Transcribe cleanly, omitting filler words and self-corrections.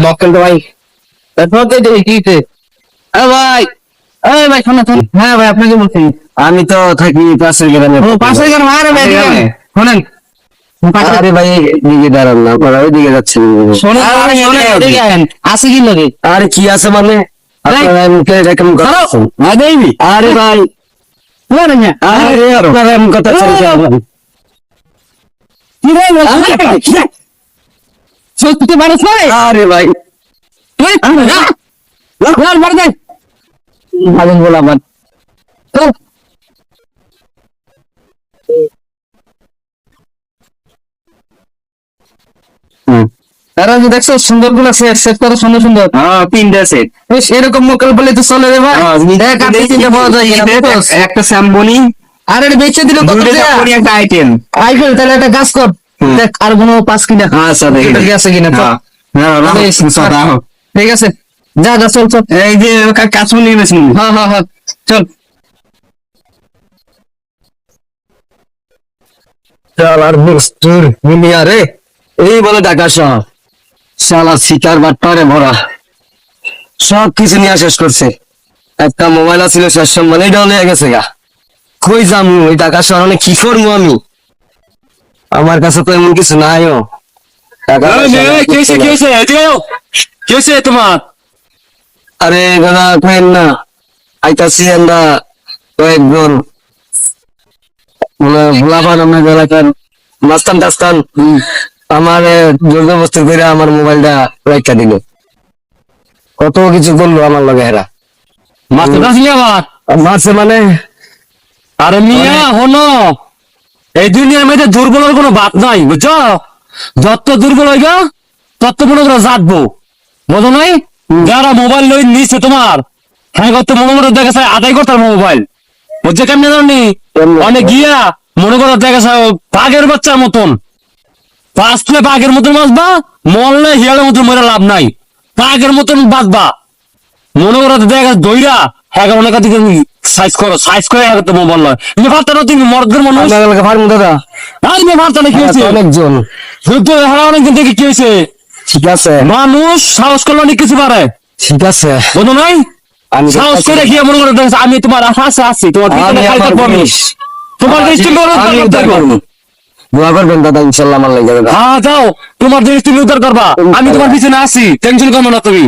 মক্কেল তো ভাই ভাই ভাই শোনেন হ্যাঁ ভাই আপনাকে বলছি আমি তো থাকি পাশের গ্রামে। পাশের গ্রাম আরে ভাই শোনেন আরে ভাই দিকে দাঁড়ান না, আপনারা ওইদিকে যাচ্ছেন। আছে কি লাগে? আরে কি আছে মানে আপনারা এমনকে এরকম কথা বলছেন? আরে ভাই আরে আপনারা এমন কথা বলছেন? সত্যি মানুষ নয়। আরে ভাই ভালো বল আমার তারা যে দেখছো সুন্দর গুলো সেট সেট কত সুন্দর সুন্দর। হ্যাঁ তিনটা সেট। এরকম মোকাল বলে তো চলে রে ভাই। দেখ আপনি তিনটা পাওয়া যায় একটা স্যামবনি আর এটা বেচে দিল কত টাকা? একটা আইটেম আইফেল তাহলে একটা কাজ কর দেখ আর কোনো 5 কিনা আচ্ছা দেখি আছে কিনা তো। হ্যাঁ ঠিক আছে যা যা চল চল। এই যে কাছে নিয়ে গেছেন। হ্যাঁ হ্যাঁ হ্যাঁ চল চল আর মিস্টার মিলিয়া রে এই বলে ঢাকা শহর শালা শিকার বাট্টারে ভরা সব কিছু নিয়ে শেষ করছে। একটা মোবাইল ছিল শেষ সম্মানে এটাও নিয়ে গেছে গা। কই যামু ওই ঢাকা শহরে কি করবো আমি? আমার কাছে তো এমন কিছু নাইও। তোমার আরে দাদা কেন না আইতাছি আমরা কয়েকজন মানে ভোলাপান আমাদের এলাকার মাস্তান টাস্তান আমার জোরজবস্তি করে আমার মোবাইলটা রাখা দিল। কত কিছু করলো আমার লগে এরা। মারছে মানে আরে মিয়া হনো এই দুনিয়ার মধ্যে দুর্বলের কোনো বাদ নাই বুঝছো? যত দুর্বল হইবা তত মনে করে জাতবো বুঝো নাই? যারা মোবাইল লই নিছে তোমার হ্যাঁ কত মনে করে দেখেছে আদায় করতাম মোবাইল বুঝছে কেমনে জানি অনেক গিয়া মনে করো দেখেছে বাঘের বাচ্চার মতন বাঁচলে বাঘের মতন বাঁচবা মরলে হিয়ালের মতন মরে লাভ নাই। বাঘের মতন বাঁচবা মনে করো দেখা দইরা হ্যাঁ অনেক দিকে সাইজ করো সাইজ করে হ্যাঁ তো মোবাইল নয় তুমি পারতো না তুমি মর্দের মানুষ ফার্ম দাদা আর তুমি পারতো না কি হয়েছে অনেকজন যুদ্ধ হারা অনেকদিন থেকে কি হয়েছে? ঠিক আছে মানুষ সাহস করলে অনেক কিছু পারে ঠিক আছে বুঝো নাই? আমি সাহস করে কি মনে করে দেখছো আমি তোমার আশা আছি তোমার পিছনে খালি থাকবো আমি। তোমার দৃষ্টি দোয়া করবেন দাদা ইনশাল্লাহ আমার লাগে। হ্যাঁ যাও তোমার জিনিস তুমি উদ্ধার করবা আমি তোমার পিছনে আছি টেনশন করবো না তুমি।